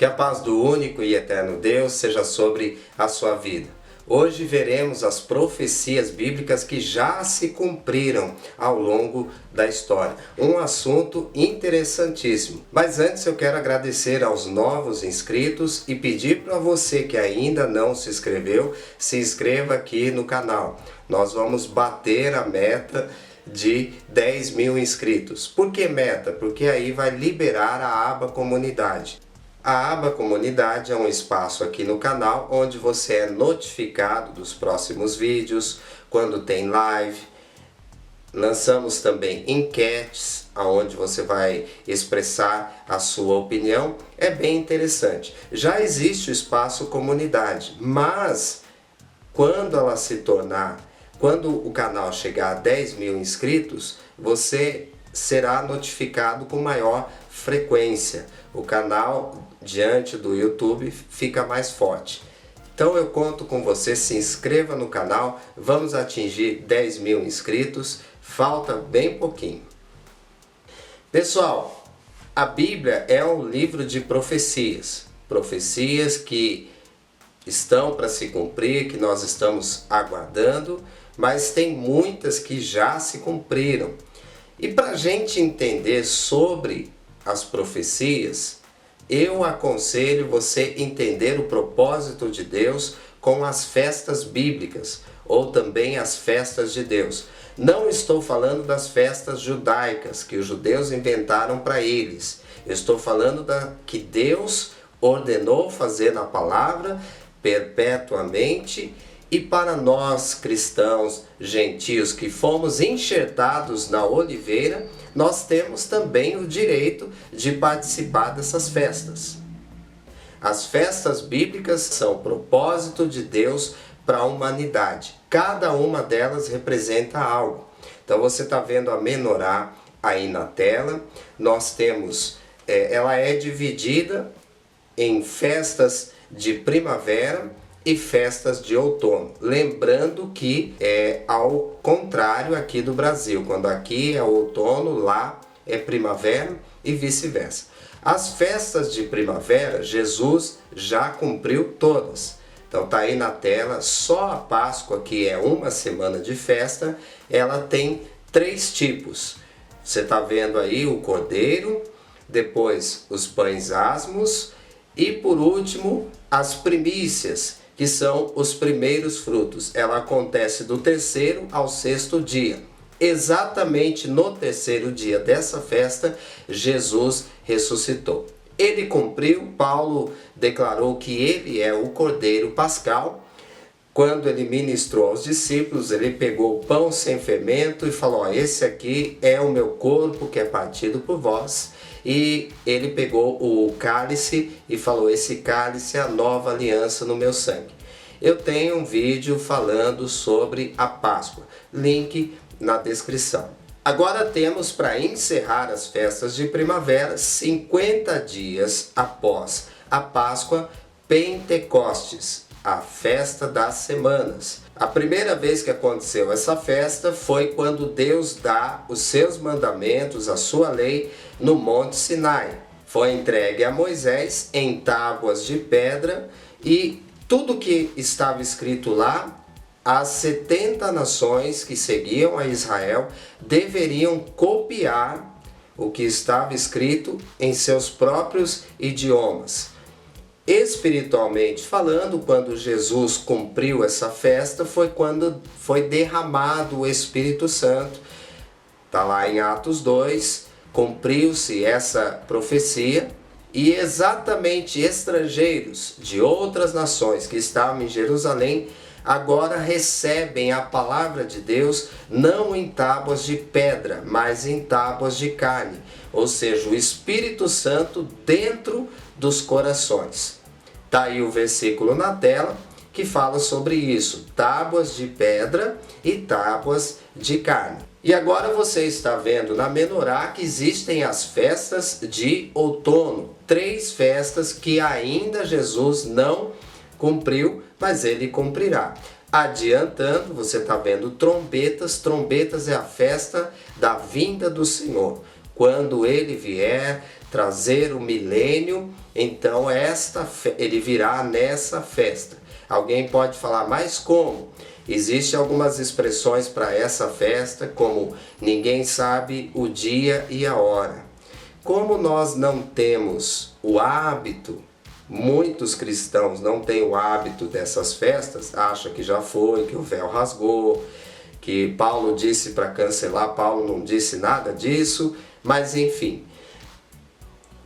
Que a paz do único e eterno Deus seja sobre a sua vida. Hoje veremos as profecias bíblicas que já se cumpriram ao longo da história. Um assunto interessantíssimo. Mas antes eu quero agradecer aos novos inscritos e pedir para você que ainda não se inscreveu, se inscreva aqui no canal. Nós vamos bater a meta de 10 mil inscritos. Por que meta? Porque aí vai liberar a aba comunidade. A aba comunidade é um espaço aqui no canal onde você é notificado dos próximos vídeos, quando tem live. Lançamos também enquetes, onde você vai expressar a sua opinião. É bem interessante. Já existe o espaço comunidade, mas quando o canal chegar a 10 mil inscritos, você será notificado com maior frequência. O canal diante do YouTube fica mais forte. Então eu conto com você, se inscreva no canal, vamos atingir 10 mil inscritos, falta bem pouquinho. Pessoal, a Bíblia é um livro de profecias, profecias que estão para se cumprir, que nós estamos aguardando, mas tem muitas que já se cumpriram. E para a gente entender sobre as profecias, eu aconselho você entender o propósito de Deus com as festas bíblicas, ou também as festas de Deus. Não estou falando das festas judaicas, que os judeus inventaram para eles. Eu estou falando que Deus ordenou fazer na palavra perpetuamente. E para nós cristãos gentios que fomos enxertados na oliveira, nós temos também o direito de participar dessas festas. As festas bíblicas são o propósito de Deus para a humanidade. Cada uma delas representa algo. Então você está vendo a menorá aí na tela. Nós temos, ela é dividida em festas de primavera e festas de outono. Lembrando que é ao contrário aqui do Brasil. Quando aqui é outono, lá é primavera e vice-versa. As festas de primavera, Jesus já cumpriu todas. Então tá aí na tela, só a Páscoa, que é uma semana de festa, ela tem 3 tipos. Você tá vendo aí o cordeiro, depois os pães asmos e por último as primícias, que são os primeiros frutos. Ela acontece do 3º ao 6º dia. Exatamente no 3º dia dessa festa, Jesus ressuscitou. Ele cumpriu, Paulo declarou que ele é o Cordeiro Pascal. Quando ele ministrou aos discípulos, ele pegou o pão sem fermento e falou: esse aqui é o meu corpo que é partido por vós. E ele pegou o cálice e falou: esse cálice é a nova aliança no meu sangue. Eu tenho um vídeo falando sobre a Páscoa, link na descrição. Agora temos, para encerrar as festas de primavera, 50 dias após a Páscoa, Pentecostes, a festa das semanas. A primeira vez que aconteceu essa festa foi quando Deus dá os seus mandamentos, a sua lei, no Monte Sinai. Foi entregue a Moisés em tábuas de pedra e tudo que estava escrito lá, as 70 nações que seguiam a Israel deveriam copiar o que estava escrito em seus próprios idiomas. Espiritualmente falando, quando Jesus cumpriu essa festa, foi quando foi derramado o Espírito Santo. Está lá em Atos 2, cumpriu-se essa profecia e exatamente estrangeiros de outras nações que estavam em Jerusalém agora recebem a palavra de Deus não em tábuas de pedra, mas em tábuas de carne, ou seja, o Espírito Santo dentro dos corações. Está aí o versículo na tela que fala sobre isso, tábuas de pedra e tábuas de carne. E agora você está vendo na menorá que existem as festas de outono, 3 festas que ainda Jesus não cumpriu, mas ele cumprirá. Adiantando, você está vendo trombetas. Trombetas é a festa da vinda do Senhor. Quando ele vier, trazer o milênio, então ele virá nessa festa. Alguém pode falar, mas como? Existem algumas expressões para essa festa, como ninguém sabe o dia e a hora. Como nós não temos o hábito, muitos cristãos não têm o hábito dessas festas, acham que já foi, que o véu rasgou, que Paulo disse para cancelar, Paulo não disse nada disso, mas enfim.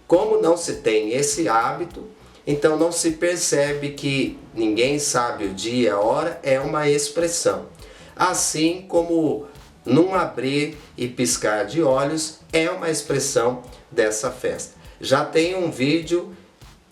Como não se tem esse hábito, então não se percebe que ninguém sabe o dia e a hora é uma expressão. Assim como num abrir e piscar de olhos é uma expressão dessa festa. Já tem um vídeo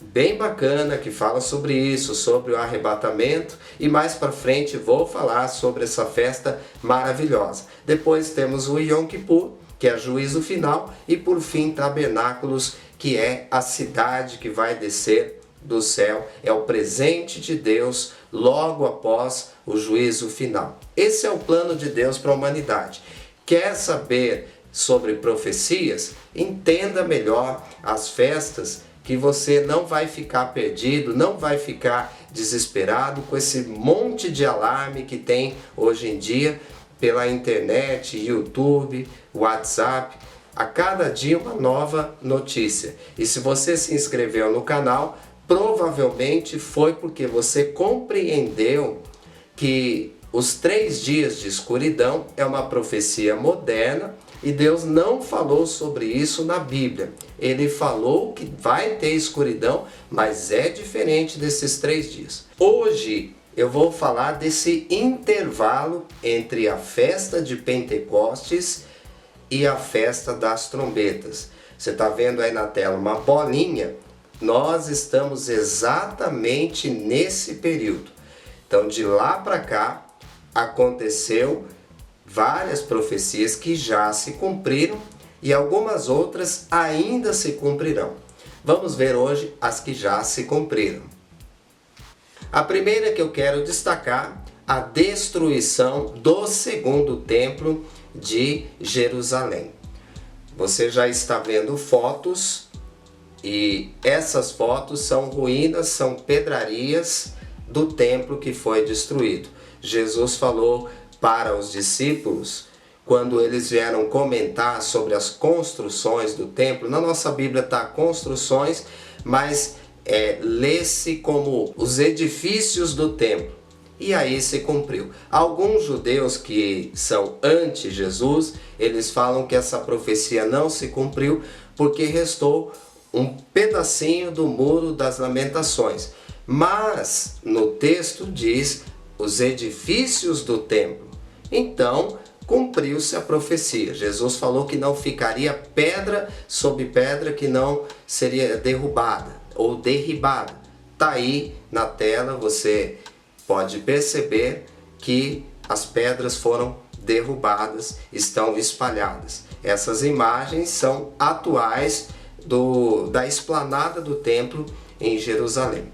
bem bacana que fala sobre isso, sobre o arrebatamento, e mais para frente vou falar sobre essa festa maravilhosa. Depois temos o Yom Kippur, que é juízo final, e por fim Tabernáculos, que é a cidade que vai descer do céu, é o presente de Deus logo após o juízo final. Esse é o plano de Deus para a humanidade. Quer saber sobre profecias? Entenda melhor as festas, que você não vai ficar perdido, não vai ficar desesperado com esse monte de alarme que tem hoje em dia pela internet, YouTube, WhatsApp. A cada dia uma nova notícia. E se você se inscreveu no canal, provavelmente foi porque você compreendeu que os 3 dias de escuridão é uma profecia moderna e Deus não falou sobre isso na Bíblia. Ele falou que vai ter escuridão, mas é diferente desses 3 dias. Hoje eu vou falar desse intervalo entre a festa de Pentecostes e a festa das trombetas. Você está vendo aí na tela uma bolinha? Nós estamos exatamente nesse período. Então, de lá para cá, aconteceu várias profecias que já se cumpriram e algumas outras ainda se cumprirão. Vamos ver hoje as que já se cumpriram. A primeira que eu quero destacar, a destruição do segundo templo de Jerusalém. Você já está vendo fotos e essas fotos são ruínas, são pedrarias do templo que foi destruído. Jesus falou para os discípulos, quando eles vieram comentar sobre as construções do templo, na nossa Bíblia está construções, mas lê-se como os edifícios do templo. E aí se cumpriu. Alguns judeus que são anti-Jesus, eles falam que essa profecia não se cumpriu porque restou um pedacinho do Muro das Lamentações. Mas no texto diz os edifícios do templo. Então cumpriu-se a profecia. Jesus falou que não ficaria pedra sobre pedra que não seria derrubada ou derribada. Está aí na tela, você pode perceber que as pedras foram derrubadas, estão espalhadas. Essas imagens são atuais da esplanada do templo em Jerusalém.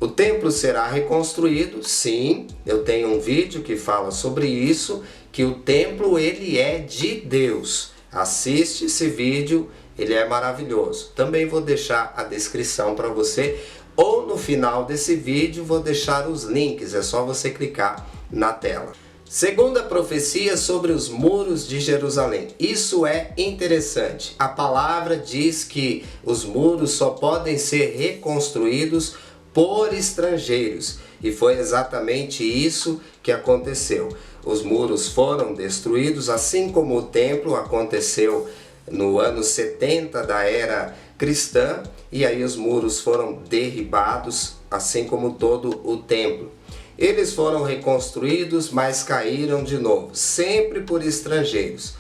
O templo será reconstruído, sim, eu tenho um vídeo que fala sobre isso, que o templo ele é de Deus. Assiste esse vídeo, ele é maravilhoso. Também vou deixar a descrição para você, ou no final desse vídeo vou deixar os links, é só você clicar na tela. Segunda profecia sobre os muros de Jerusalém. Isso é interessante. A palavra diz que os muros só podem ser reconstruídos por estrangeiros. E foi exatamente isso que aconteceu. Os muros foram destruídos, assim como o templo aconteceu no ano 70 da era cristã. E aí os muros foram derribados, assim como todo o templo. Eles foram reconstruídos, mas caíram de novo, sempre por estrangeiros.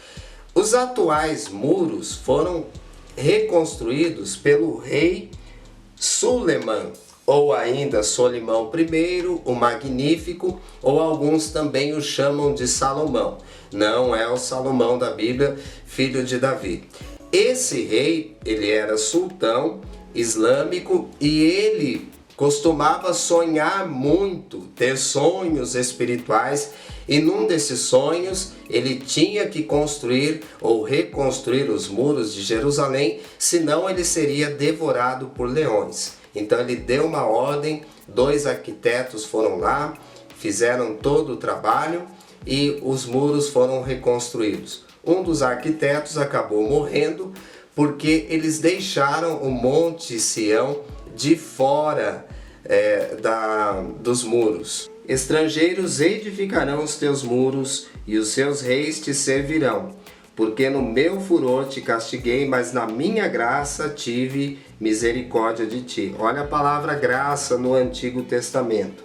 Os atuais muros foram reconstruídos pelo rei Suleiman, ou ainda Solimão I, o Magnífico, ou alguns também o chamam de Salomão. Não é o Salomão da Bíblia, filho de Davi. Esse rei, ele era sultão islâmico e ele costumava sonhar muito, ter sonhos espirituais, E num desses sonhos, ele tinha que construir ou reconstruir os muros de Jerusalém, senão ele seria devorado por leões. Então ele deu uma ordem, 2 arquitetos foram lá, fizeram todo o trabalho e os muros foram reconstruídos. Um dos arquitetos acabou morrendo porque eles deixaram o Monte Sião de fora dos muros. Estrangeiros edificarão os teus muros e os seus reis te servirão, porque no meu furor te castiguei, mas na minha graça tive misericórdia de ti. Olha a palavra graça no Antigo Testamento.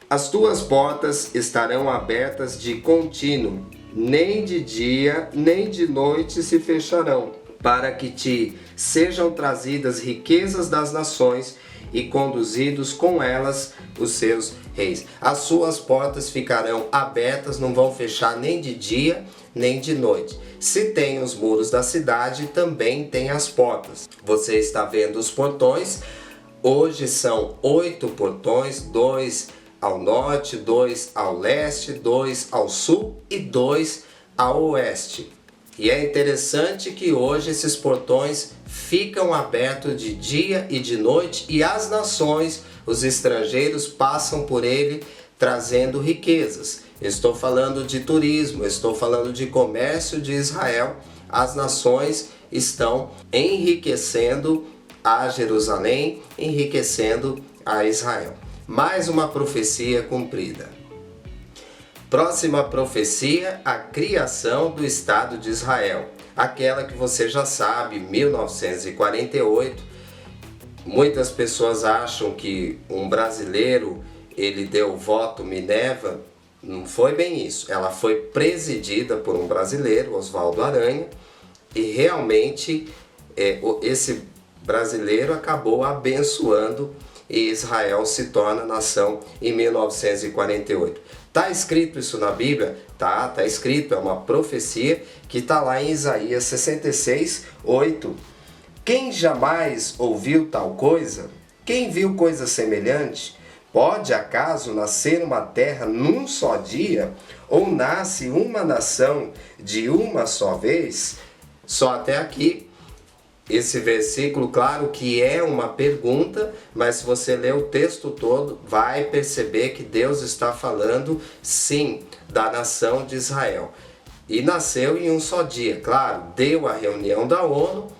As tuas portas estarão abertas de contínuo, nem de dia nem de noite se fecharão, para que te sejam trazidas riquezas das nações e conduzidos com elas os seus reis. As suas portas ficarão abertas, não vão fechar nem de dia nem de noite. Se tem os muros da cidade, também tem as portas. Você está vendo os portões. Hoje são 8 portões, 2 ao norte, 2 ao leste, 2 ao sul e 2 ao oeste. E é interessante que hoje esses portões ficam abertos de dia e de noite e as nações, os estrangeiros, passam por ele trazendo riquezas. Estou falando de turismo, estou falando de comércio de Israel. As nações estão enriquecendo a Jerusalém, enriquecendo a Israel. Mais uma profecia cumprida. Próxima profecia, a criação do Estado de Israel. Aquela que você já sabe, 1948. Muitas pessoas acham que um brasileiro, ele deu voto Minerva. Não foi bem isso. Ela foi presidida por um brasileiro, Oswaldo Aranha, e realmente esse brasileiro acabou abençoando e Israel se torna nação em 1948. Está escrito isso na Bíblia? Tá escrito, é uma profecia que está lá em Isaías 66, 8. Quem jamais ouviu tal coisa? Quem viu coisa semelhante? Pode acaso nascer uma terra num só dia? Ou nasce uma nação de uma só vez? Só até aqui. Esse versículo, claro que é uma pergunta, mas se você ler o texto todo, vai perceber que Deus está falando, sim, da nação de Israel. E nasceu em um só dia, claro, deu a reunião da ONU,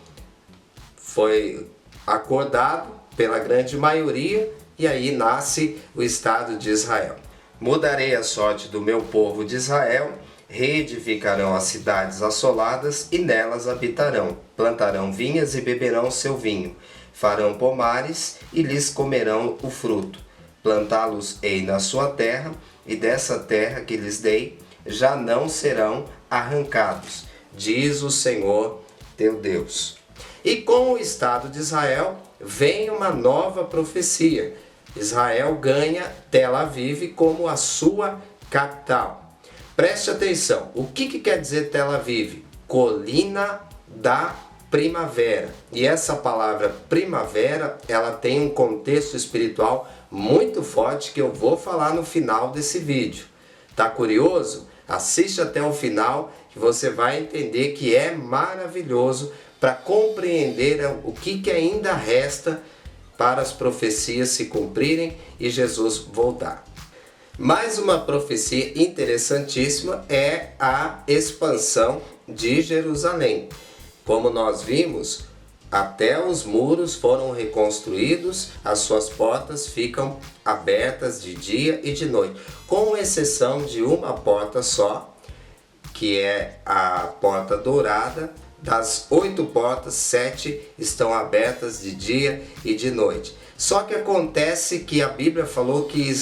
foi acordado pela grande maioria, e aí nasce o Estado de Israel. Mudarei a sorte do meu povo de Israel, reedificarão as cidades assoladas e nelas habitarão. Plantarão vinhas e beberão seu vinho. Farão pomares e lhes comerão o fruto. Plantá-los-ei na sua terra, e dessa terra que lhes dei já não serão arrancados, diz o Senhor teu Deus. E com o Estado de Israel vem uma nova profecia. Israel ganha Tel Aviv como a sua capital. Preste atenção, o que quer dizer Tel Aviv? Colina da primavera. E essa palavra primavera, ela tem um contexto espiritual muito forte que eu vou falar no final desse vídeo. Tá curioso? Assiste até o final que você vai entender que é maravilhoso para compreender o que ainda resta para as profecias se cumprirem e Jesus voltar. Mais uma profecia interessantíssima é a expansão de Jerusalém. Como nós vimos, até os muros foram reconstruídos, as suas portas ficam abertas de dia e de noite, com exceção de uma porta só, que é a porta dourada. Das 8 portas, 7 estão abertas de dia e de noite. Só que acontece que a Bíblia falou que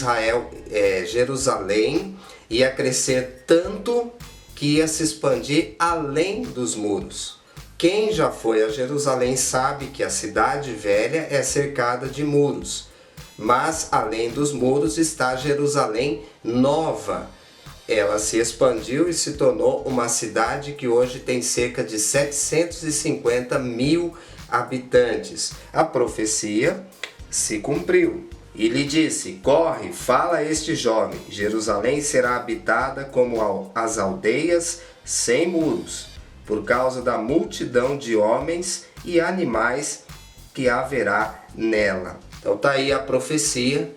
Jerusalém ia crescer tanto que ia se expandir além dos muros. Quem já foi a Jerusalém sabe que a cidade velha é cercada de muros, mas além dos muros está Jerusalém nova. Ela se expandiu e se tornou uma cidade que hoje tem cerca de 750 mil habitantes. A profecia se cumpriu. E lhe disse: corre, fala a este jovem, Jerusalém será habitada como as aldeias sem muros, por causa da multidão de homens e animais que haverá nela. Então tá aí a profecia.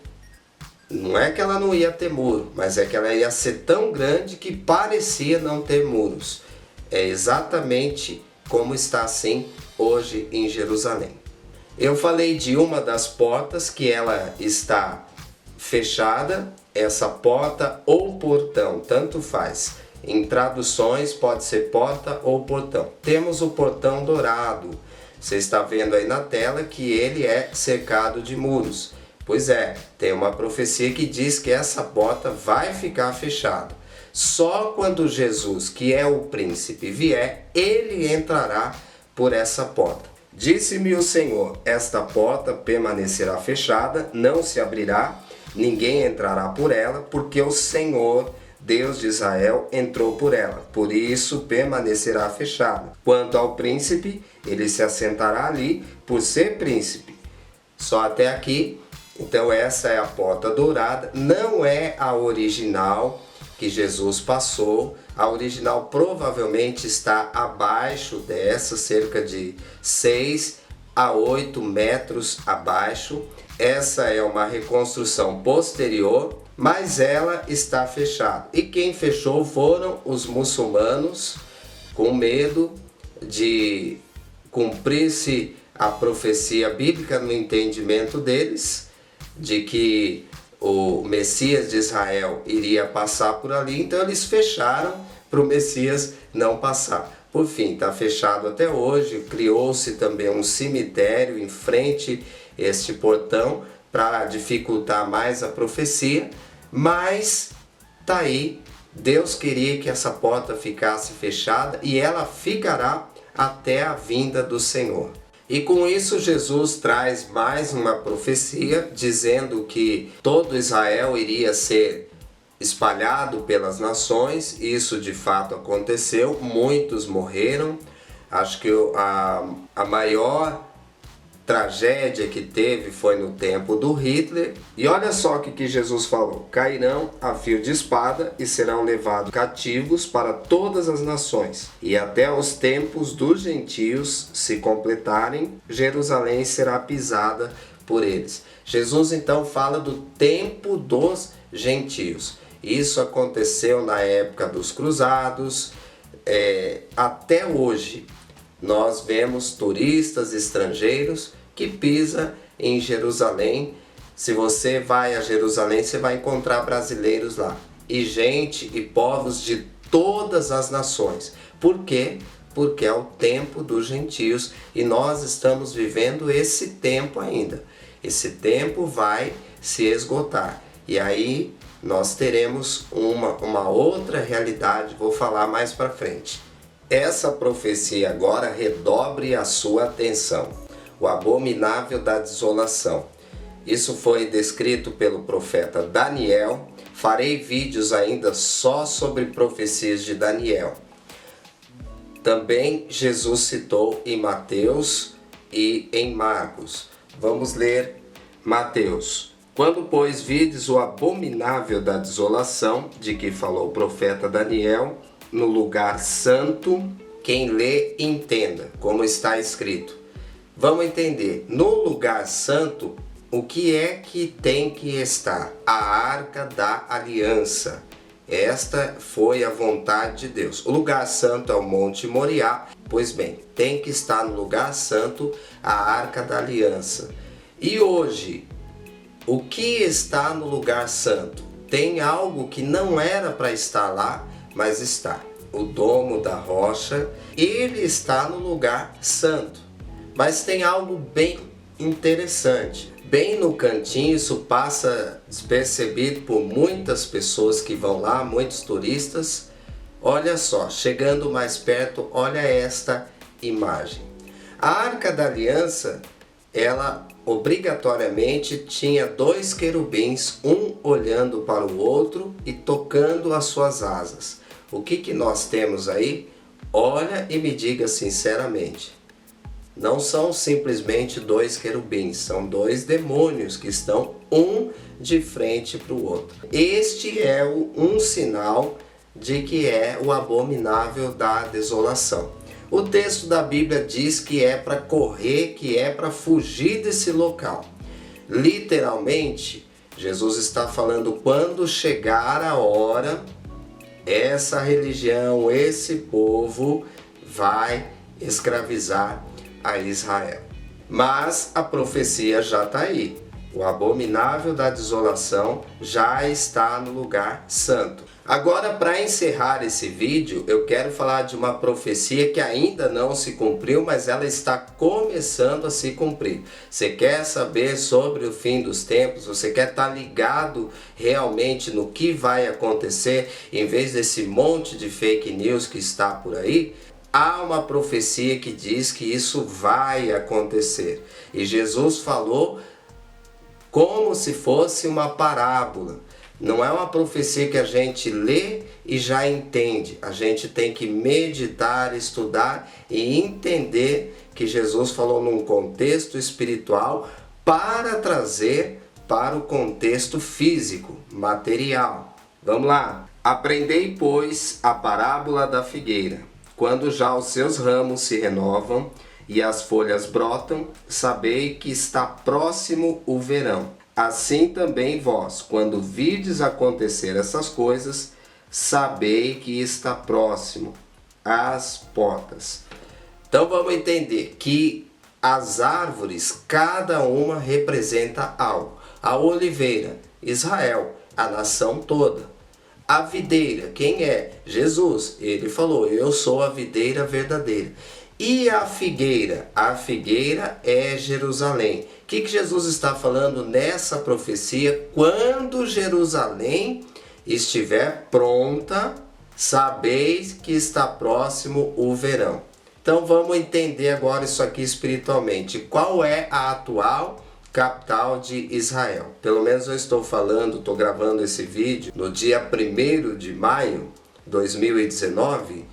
Não é que ela não ia ter muro, mas é que ela ia ser tão grande que parecia não ter muros. É exatamente como está assim hoje em Jerusalém. Eu falei de uma das portas que ela está fechada, essa porta ou portão, tanto faz. Em traduções pode ser porta ou portão. Temos o portão dourado. Você está vendo aí na tela que ele é cercado de muros. Pois é, tem uma profecia que diz que essa porta vai ficar fechada. Só quando Jesus, que é o príncipe, vier, ele entrará por essa porta. Disse-me o Senhor: esta porta permanecerá fechada, não se abrirá, ninguém entrará por ela, porque o Senhor, Deus de Israel, entrou por ela. Por isso permanecerá fechada. Quanto ao príncipe, ele se assentará ali por ser príncipe. Só até aqui. Então essa é a porta dourada, não é a original que Jesus passou. A original provavelmente está abaixo dessa, cerca de 6 a 8 metros abaixo. Essa é uma reconstrução posterior, mas ela está fechada. E quem fechou foram os muçulmanos, com medo de cumprir-se a profecia bíblica no entendimento deles, de que o Messias de Israel iria passar por ali, então eles fecharam para o Messias não passar. Por fim, está fechado até hoje. Criou-se também um cemitério em frente a este portão para dificultar mais a profecia, mas está aí. Deus queria que essa porta ficasse fechada e ela ficará até a vinda do Senhor. E com isso Jesus traz mais uma profecia dizendo que todo Israel iria ser espalhado pelas nações. Isso de fato aconteceu, muitos morreram. Acho que a maior tragédia que teve foi no tempo do Hitler. E olha só o que Jesus falou: cairão a fio de espada e serão levados cativos para todas as nações, e até os tempos dos gentios se completarem, Jerusalém será pisada por eles. Jesus então fala do tempo dos gentios. Isso aconteceu na época dos cruzados. Até hoje nós vemos turistas estrangeiros que pisam em Jerusalém. Se você vai a Jerusalém, você vai encontrar brasileiros lá. E gente e povos de todas as nações. Por quê? Porque é o tempo dos gentios e nós estamos vivendo esse tempo ainda. Esse tempo vai se esgotar. E aí nós teremos uma outra realidade, vou falar mais para frente. Essa profecia agora redobre a sua atenção. O abominável da desolação. Isso foi descrito pelo profeta Daniel. Farei vídeos ainda só sobre profecias de Daniel. Também Jesus citou em Mateus e em Marcos. Vamos ler Mateus. Quando, pois, vides o abominável da desolação, de que falou o profeta Daniel, no lugar santo, quem lê, entenda, como está escrito. Vamos entender, no lugar santo, o que é que tem que estar? A Arca da Aliança. Esta foi a vontade de Deus. O lugar santo é o Monte Moriá. Pois bem, tem que estar no lugar santo a Arca da Aliança. E hoje, o que está no lugar santo? Tem algo que não era para estar lá, mas está. O domo da rocha, ele está no lugar santo. Mas tem algo bem interessante. Bem no cantinho, isso passa despercebido por muitas pessoas que vão lá, muitos turistas. Olha só, chegando mais perto, olha esta imagem. A Arca da Aliança, ela obrigatoriamente tinha 2 querubins, um olhando para o outro e tocando as suas asas. O que nós temos aí? Olha e me diga sinceramente. Não são simplesmente dois querubins, são dois demônios que estão um de frente para o outro. Este é um sinal de que é o abominável da desolação. O texto da Bíblia diz que é para correr, que é para fugir desse local. Literalmente, Jesus está falando quando chegar a hora, essa religião, esse povo vai escravizar a Israel. Mas a profecia já está aí. O abominável da desolação já está no lugar santo. Agora, para encerrar esse vídeo, eu quero falar de uma profecia que ainda não se cumpriu, mas ela está começando a se cumprir. Você quer saber sobre o fim dos tempos? Você quer estar ligado realmente no que vai acontecer, em vez desse monte de fake news que está por aí? Há uma profecia que diz que isso vai acontecer. E Jesus falou como se fosse uma parábola. Não é uma profecia que a gente lê e já entende. A gente tem que meditar, estudar e entender que Jesus falou num contexto espiritual para trazer para o contexto físico, material. Vamos lá. Aprendei, pois, a parábola da figueira. Quando já os seus ramos se renovam e as folhas brotam, sabei que está próximo o verão. Assim também vós, quando vides acontecer essas coisas, sabei que está próximo às portas. Então vamos entender que as árvores, cada uma representa algo. A oliveira, Israel, a nação toda. A videira, quem é? Jesus. Ele falou, eu sou a videira verdadeira. E a figueira? A figueira é Jerusalém. O que Jesus está falando nessa profecia? Quando Jerusalém estiver pronta, sabeis que está próximo o verão. Então vamos entender agora isso aqui espiritualmente. Qual é a atual capital de Israel? Pelo menos eu estou gravando esse vídeo no dia 1º de maio de 2019.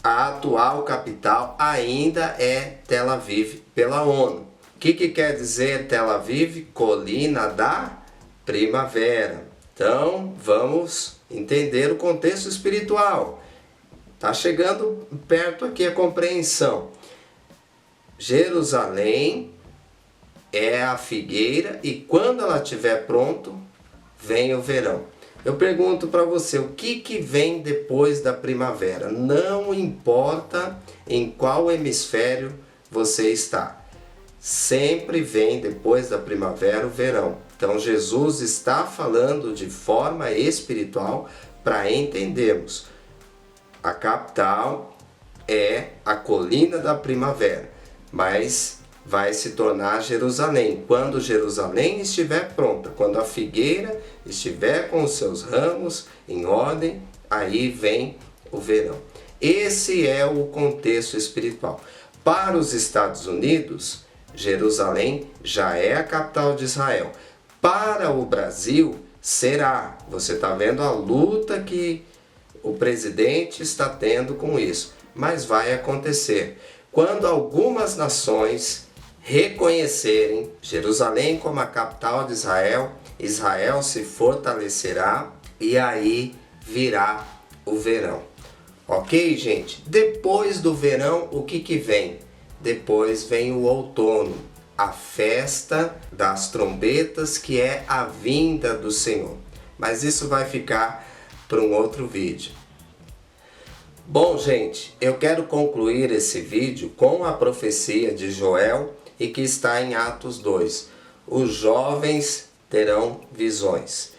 A atual capital ainda é Tel Aviv pela ONU. O que quer dizer Tel Aviv? Colina da primavera. Então vamos entender o contexto espiritual. Está chegando perto aqui a compreensão. Jerusalém é a figueira e quando ela estiver pronto, vem o verão. Eu pergunto para você, o que vem depois da primavera? Não importa em qual hemisfério você está. Sempre vem depois da primavera o verão. Então Jesus está falando de forma espiritual para entendermos. A capital é a colina da primavera, mas vai se tornar Jerusalém. Quando Jerusalém estiver pronta, quando a figueira estiver com os seus ramos em ordem, aí vem o verão. Esse é o contexto espiritual. Para os Estados Unidos, Jerusalém já é a capital de Israel. Para o Brasil, será. Você está vendo a luta que o presidente está tendo com isso. Mas vai acontecer. Quando algumas nações reconhecerem Jerusalém como a capital de Israel, Israel se fortalecerá e aí virá o verão. Ok, gente? Depois do verão, o que vem? Depois vem o outono, a festa das trombetas, que é a vinda do Senhor. Mas isso vai ficar para um outro vídeo. Bom, gente, eu quero concluir esse vídeo com a profecia de Joel e que está em Atos 2. Os jovens terão visões.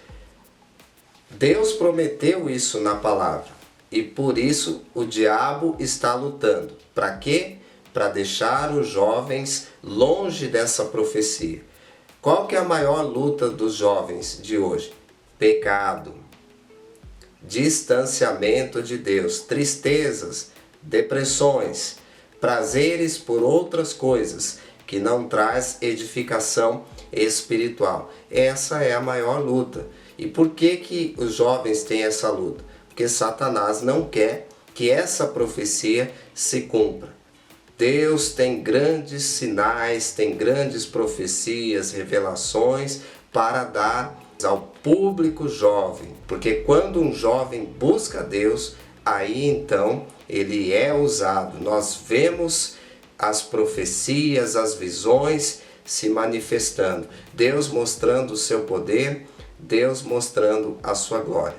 Deus prometeu isso na palavra e por isso o diabo está lutando. Para quê? Para deixar os jovens longe dessa profecia. Qual que é a maior luta dos jovens de hoje? Pecado, distanciamento de Deus, tristezas, depressões, prazeres por outras coisas que não traz edificação espiritual. Essa é a maior luta. E por que os jovens têm essa luta? Porque Satanás não quer que essa profecia se cumpra. Deus tem grandes sinais, tem grandes profecias, revelações para dar ao público jovem. Porque quando um jovem busca Deus, aí então ele é usado. Nós vemos as profecias, as visões se manifestando. Deus mostrando o seu poder, Deus mostrando a sua glória.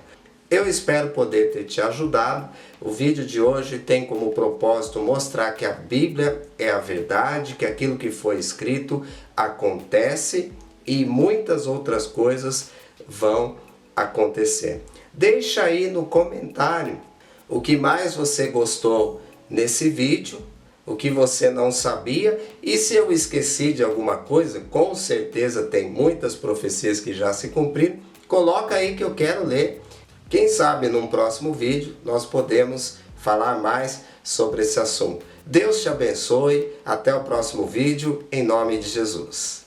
Eu espero poder ter te ajudado. O vídeo de hoje tem como propósito mostrar que a Bíblia é a verdade, que aquilo que foi escrito acontece e muitas outras coisas vão acontecer. Deixa aí no comentário o que mais você gostou nesse vídeo, o que você não sabia, e se eu esqueci de alguma coisa, com certeza tem muitas profecias que já se cumpriram, coloca aí que eu quero ler. Quem sabe num próximo vídeo nós podemos falar mais sobre esse assunto. Deus te abençoe, até o próximo vídeo, em nome de Jesus.